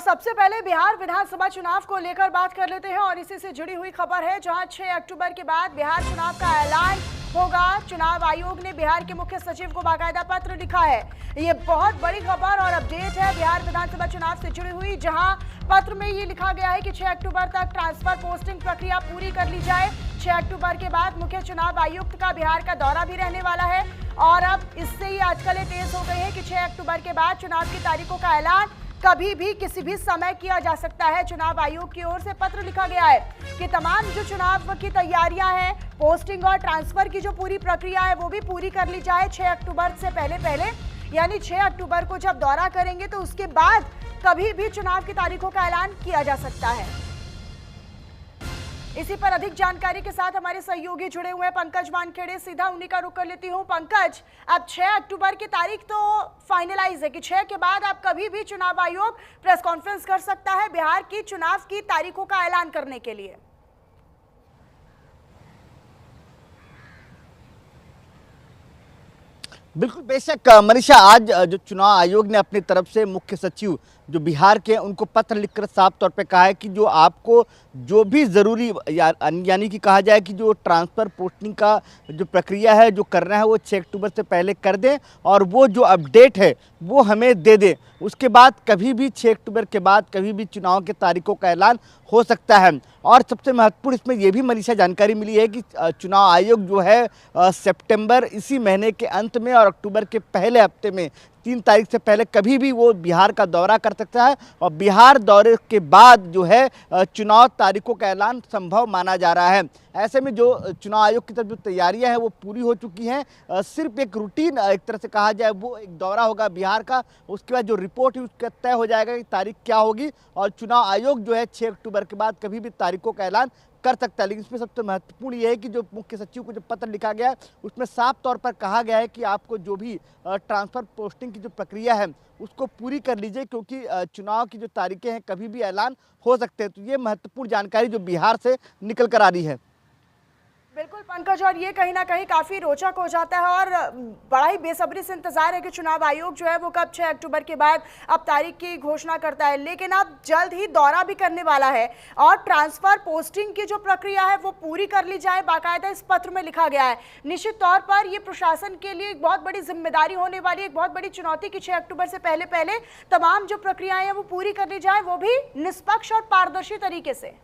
सबसे पहले बिहार विधानसभा चुनाव को लेकर बात कर लेते हैं और इसी से जुड़ी हुई खबर है, जहां 6 अक्टूबर के बाद बिहार चुनाव का ऐलान होगा। चुनाव आयोग ने बिहार के मुख्य सचिव को बाकायदा पत्र लिखा है। ये बहुत बड़ी खबर और अपडेट है बिहार विधानसभा चुनाव से जुड़ी हुई, जहां पत्र में ये लिखा गया है कि 6 अक्टूबर तक ट्रांसफर पोस्टिंग प्रक्रिया पूरी कर ली जाए। 6 अक्टूबर के बाद मुख्य चुनाव आयुक्त का बिहार का दौरा भी रहने वाला है और अब इससे ही अटकलें तेज हो गई है कि 6 अक्टूबर के बाद चुनाव की तारीखों का ऐलान कभी भी किसी भी समय किया जा सकता है। चुनाव आयोग की ओर से पत्र लिखा गया है कि तमाम जो चुनाव की तैयारियां हैं, पोस्टिंग और ट्रांसफर की जो पूरी प्रक्रिया है वो भी पूरी कर ली जाए 6 अक्टूबर से पहले यानी 6 अक्टूबर को जब दौरा करेंगे तो उसके बाद कभी भी चुनाव की तारीखों का ऐलान किया जा सकता है। इसी पर अधिक जानकारी के साथ हमारे सहयोगी जुड़े हुए हैं पंकज वानखेड़े, सीधा उन्हीं का रुख कर लेती हूं। पंकज, अब 6 अक्टूबर की तारीख तो फाइनलाइज है कि 6 के बाद आप कभी भी चुनाव आयोग प्रेस कॉन्फ्रेंस कर सकता है बिहार की चुनाव की तारीखों का ऐलान करने के लिए। बिल्कुल बेशक मनीषा, आज जो चुनाव आयोग ने अपनी तरफ से मुख्य सचिव जो बिहार के उनको पत्र लिखकर साफ तौर पे कहा है कि जो आपको जो भी ज़रूरी यानी कि कहा जाए कि जो ट्रांसफ़र पोस्टिंग का जो प्रक्रिया है जो करना है वो 6 अक्टूबर से पहले कर दें और वो जो अपडेट है वो हमें दे दें। उसके बाद कभी भी 6 अक्टूबर के बाद कभी भी चुनाव के तारीखों का ऐलान हो सकता है। और सबसे महत्वपूर्ण इसमें यह भी मनीषा जानकारी मिली है कि चुनाव आयोग जो है सितंबर इसी महीने के अंत में और अक्टूबर के पहले हफ्ते में 3 तारीख से पहले कभी भी वो बिहार का दौरा कर सकता है और बिहार दौरे के बाद जो है चुनाव तारीखों का ऐलान संभव माना जा रहा है। ऐसे में जो चुनाव आयोग की तरफ जो तैयारियां हैं वो पूरी हो चुकी हैं। सिर्फ एक रूटीन एक तरह से कहा जाए वो एक दौरा होगा बिहार का, उसके बाद जो रिपोर्ट है उसका तय हो जाएगा कि तारीख क्या होगी और चुनाव आयोग जो है 6 अक्टूबर के बाद कभी भी तारीखों का ऐलान कर सकता है। लेकिन इसमें सबसे महत्वपूर्ण ये है कि जो मुख्य सचिव को जो पत्र लिखा गया है उसमें साफ तौर पर कहा गया है कि आपको जो भी ट्रांसफ़र पोस्टिंग की जो प्रक्रिया है उसको पूरी कर लीजिए, क्योंकि चुनाव की जो तारीखें हैं कभी भी ऐलान हो सकते हैं। तो ये महत्वपूर्ण जानकारी जो बिहार से निकल कर आ रही है। बिल्कुल पंकज, और ये कहीं ना कहीं काफी रोचक हो जाता है और बड़ा ही बेसब्री से इंतजार है कि चुनाव आयोग जो है वो कब 6 अक्टूबर के बाद अब तारीख की घोषणा करता है। लेकिन अब जल्द ही दौरा भी करने वाला है और ट्रांसफर पोस्टिंग की जो प्रक्रिया है वो पूरी कर ली जाए, बाकायदा इस पत्र में लिखा गया है। निश्चित तौर पर ये प्रशासन के लिए एक बहुत बड़ी जिम्मेदारी होने वाली है, एक बहुत बड़ी चुनौती की 6 अक्टूबर से पहले तमाम जो प्रक्रियाएं हैं वो पूरी कर ली जाए, वो भी निष्पक्ष और पारदर्शी तरीके से।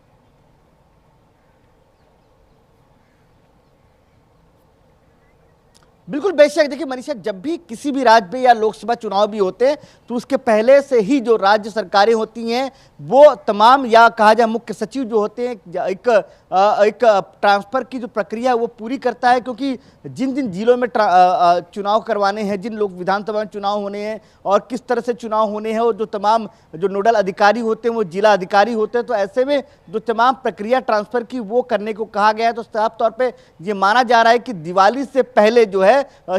बिल्कुल बेशक, देखिए मनीषा, जब भी किसी भी राज्य में या लोकसभा चुनाव भी होते हैं तो उसके पहले से ही जो राज्य सरकारें होती हैं वो तमाम या कहा जाए मुख्य सचिव जो होते हैं एक ट्रांसफ़र की जो प्रक्रिया है वो पूरी करता है, क्योंकि जिन जिन जिलों में चुनाव करवाने हैं, जिन लोग विधानसभा में चुनाव होने हैं और किस तरह से चुनाव होने हैं, और जो तमाम जो नोडल अधिकारी होते हैं वो जिला अधिकारी होते हैं। तो ऐसे में जो तमाम प्रक्रिया ट्रांसफ़र की वो करने को कहा गया है। तो साफ तौर पर ये माना जा रहा है कि दिवाली से पहले जो है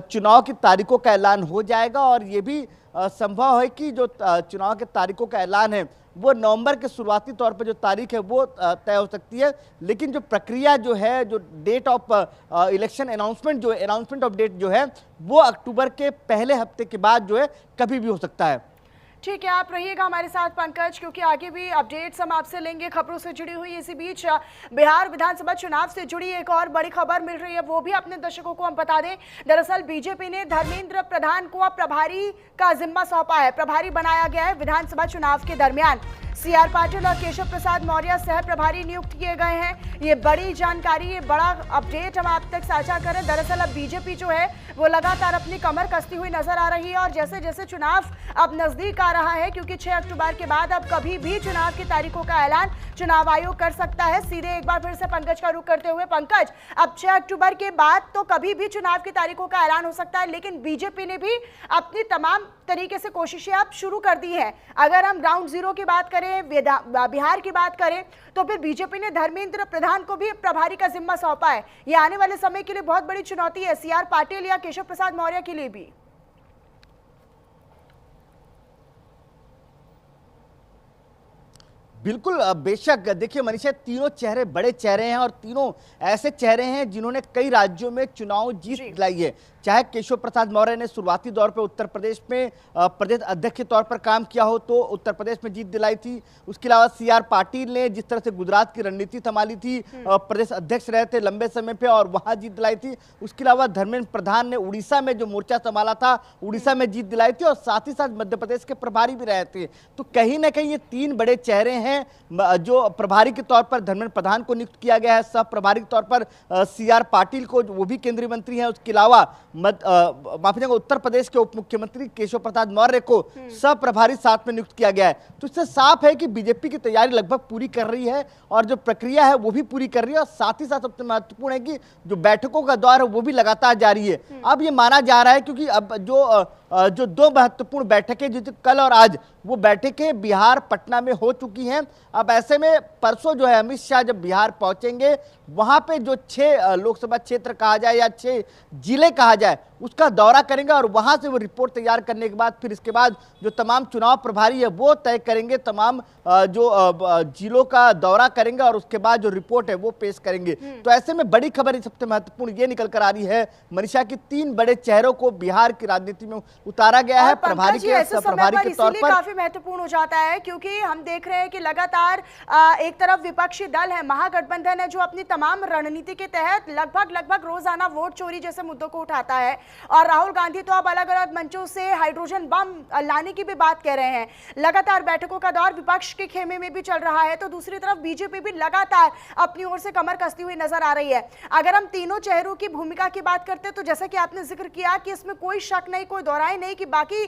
चुनाव की तारीखों का ऐलान हो जाएगा और ये भी संभव है कि जो चुनाव के तारीखों का ऐलान है वो नवंबर के शुरुआती तौर पर जो तारीख है वो तय हो सकती है। लेकिन जो प्रक्रिया जो है, जो date of election announcement of date जो है वो अक्टूबर के पहले हफ्ते के बाद जो है कभी भी हो सकता है। ठीक है, आप रहिएगा हमारे साथ पंकज, क्योंकि आगे भी अपडेट्स हम आपसे लेंगे खबरों से जुड़ी हुई। इसी बीच बिहार विधानसभा चुनाव से जुड़ी एक और बड़ी खबर मिल रही है, वो भी अपने दर्शकों को हम बता दें। दरअसल बीजेपी ने धर्मेंद्र प्रधान को अब प्रभारी का जिम्मा सौंपा है, प्रभारी बनाया गया है। विधानसभा चुनाव के दरमियान CR पाटिल और केशव प्रसाद मौर्य सह प्रभारी नियुक्त किए गए हैं। ये बड़ी जानकारी, ये बड़ा अपडेट हम आप तक साझा करें। दरअसल अब बीजेपी जो है वो लगातार अपनी कमर कसती हुई नजर आ रही है और जैसे जैसे चुनाव अब नजदीक आ रहा है, क्योंकि 6 अक्टूबर के बाद अब कभी भी चुनाव की तारीखों का ऐलान चुनाव आयोग कर सकता है। सीधे एक बार फिर से पंकज का रुख करते हुए, पंकज, अब 6 अक्टूबर के बाद तो कभी भी चुनाव की तारीखों का ऐलान हो सकता है, लेकिन बीजेपी ने भी अपनी तमाम तरीके से कोशिशें अब शुरू कर दी हैं। अगर हम ग्राउंड जीरो की बात करें, बिहार की बात करें, तो फिर बीजेपी ने धर्मेंद्र प्रधान को भी प्रभारी का जिम्मा सौंपा है। ये आने वाले समय के लिए बहुत बड़ी चुनौती है CR पाटिल या केशव प्रसाद मौर्य के लिए भी। बिल्कुल बेशक, देखिए मनीषा, तीनों चेहरे बड़े चेहरे हैं और तीनों ऐसे चेहरे हैं जिन्होंने कई राज्यों में चुनाव जीत दिलाई है। चाहे केशव प्रसाद मौर्य ने शुरुआती दौर पर उत्तर प्रदेश में प्रदेश अध्यक्ष के तौर पर काम किया हो तो उत्तर प्रदेश में जीत दिलाई थी। उसके अलावा CR पाटिल ने जिस तरह से गुजरात की रणनीति संभाली थी, प्रदेश अध्यक्ष रहे थे लंबे समय पे और वहां जीत दिलाई थी। उसके अलावा धर्मेंद्र प्रधान ने उड़ीसा में जो मोर्चा संभाला था, उड़ीसा में जीत दिलाई थी और साथ ही साथ मध्य प्रदेश के प्रभारी भी रहे थे। तो कहीं ना कहीं ये 3 बड़े चेहरे हैं। जो प्रभारी के तौर पर धर्मेंद्र प्रधान को नियुक्त किया गया है, सह प्रभारी के तौर पर CR पाटिल को, वो भी केंद्रीय मंत्री हैं। उसके अलावा माफी चाहूंगा उत्तर प्रदेश के उप मुख्यमंत्री केशव प्रसाद मौर्य को सह प्रभारी साथ में नियुक्त किया गया है। तो इससे साफ है कि बीजेपी की तैयारी लगभग पूरी कर रही है और जो प्रक्रिया है वो भी पूरी कर रही है और साथ ही साथ सबसे महत्वपूर्ण है कि जो बैठकों का दौर है वो भी लगातार जारी है। अब ये माना जा रहा है क्योंकि अब जो 2 महत्वपूर्ण बैठकें जो कल और आज, वो बैठकें बिहार पटना में हो चुकी हैं। अब ऐसे में परसों जो है अमित शाह जब बिहार पहुंचेंगे, वहां पे जो 6 लोकसभा क्षेत्र कहा जाए या 6 जिले कहा जाए उसका दौरा करेंगे और वहां से वो रिपोर्ट तैयार करने के बाद फिर इसके बाद जो तमाम चुनाव प्रभारी है वो तय करेंगे, तमाम जो जिलों का दौरा करेंगे और उसके बाद जो रिपोर्ट है वो पेश करेंगे। तो ऐसे में बड़ी खबर सबसे महत्वपूर्ण ये निकल कर आ रही है मनीषा की 3 बड़े चेहरों को बिहार की राजनीति में उतारा गया है प्रभारी के प्रभारी के तौर पर। काफी महत्वपूर्ण हो जाता है क्योंकि हम देख रहे हैं कि लगातार एक तरफ विपक्षी दल है, महागठबंधन है, जो अपनी तमाम रणनीति के तहत लगभग रोजाना वोट चोरी जैसे मुद्दों को उठाता है और राहुल गांधी तो अब अलग अलग मंचों से हाइड्रोजन बम लाने की भी बात कह रहे हैं। लगातार बैठकों का दौर विपक्ष के खेमे में भी चल रहा है तो दूसरी तरफ बीजेपी भी लगातार अपनी ओर से कमर कसती हुई नजर आ रही है। अगर हम तीनों चेहरों की भूमिका की बात करते हैं तो जैसा कि आपने जिक्र किया कि इसमें कोई शक नहीं, कोई दोहराई नहीं कि बाकी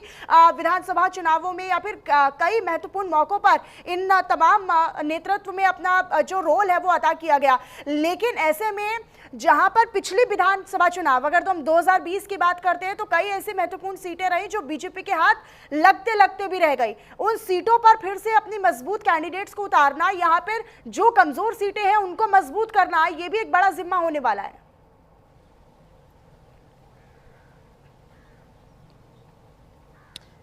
विधानसभा चुनावों में या फिर कई महत्वपूर्ण मौकों पर इन तमाम नेतृत्व में अपना जो रोल है वो अदा किया गया। लेकिन ऐसे में जहां पर पिछली विधानसभा चुनाव, अगर तो हम 2020 की बात करते हैं तो कई ऐसी महत्वपूर्ण सीटें रही जो बीजेपी के हाथ लगते भी रह गई। उन सीटों पर फिर से अपनी मजबूत कैंडिडेट्स को उतारना, यहां पर जो कमजोर सीटें हैं उनको मजबूत करना, ये भी एक बड़ा जिम्मा होने वाला है।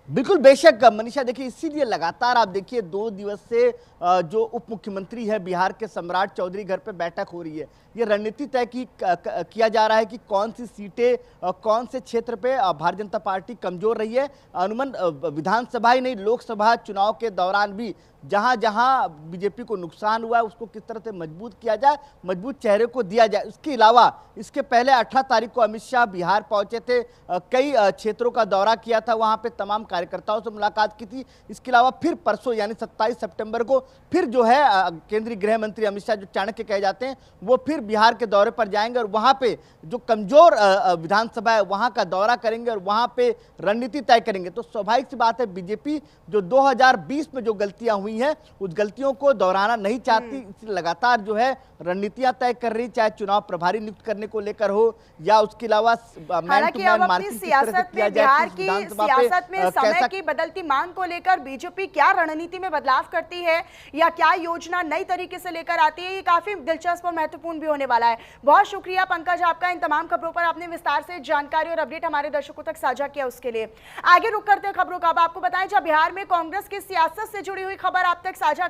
बिल्कुल बेशक मनीषा, देखिए इसीलिए लगातार आप देखिए 2 दिवस से जो उप मुख्यमंत्री है बिहार के सम्राट चौधरी घर पे बैठक हो रही है। ये रणनीति तय किया जा रहा है कि कौन सी सीटें कौन से क्षेत्र पे भारतीय जनता पार्टी कमजोर रही है। अमूमन विधानसभा ही नहीं, लोकसभा चुनाव के दौरान भी जहां जहां बीजेपी को नुकसान हुआ है उसको किस तरह से मजबूत किया जाए, मजबूत चेहरे को दिया जाए। इसके अलावा इसके पहले 18 तारीख को अमित शाह बिहार पहुंचे थे, कई क्षेत्रों का दौरा किया था, वहां पे तमाम कार्यकर्ताओं से मुलाकात की थी। इसके अलावा फिर परसों यानी 27 सितंबर को फिर जो है केंद्रीय गृह मंत्री अमित शाह, जो चाणक्य कहे जाते हैं, वो फिर बिहार के दौरे पर जाएंगे और वहां पे जो कमजोर विधानसभा है वहां का दौरा करेंगे और वहां पे रणनीति तय करेंगे। तो स्वाभाविक सी बात है बीजेपी जो 2020 में जो गलतियां हुई हैं उस गलतियों को दोहराना नहीं चाहती, इसलिए लगातार जो है रणनीतियां तय कर रही, चाहे चुनाव प्रभारी नियुक्त करने को लेकर हो या उसके अलावा हालांकि अब अपनी सियासत में बिहार की सियासत में समय की बदलती मांग को लेकर बीजेपी क्या रणनीति में बदलाव करती है या क्या योजना नई तरीके से लेकर आती है, ये काफी दिलचस्प और महत्वपूर्ण भी होने वाला है। बहुत शुक्रिया पंकज आपका, इन तमाम खबरों पर आपने विस्तार से जानकारी और अपडेट हमारे दर्शकों तक साझा किया उसके लिए। आगे रुक करते हैं खबरों का। अब आपको बताएं जब बिहार में कांग्रेस की सियासत से जुड़ी हुई खबर आप तक साझा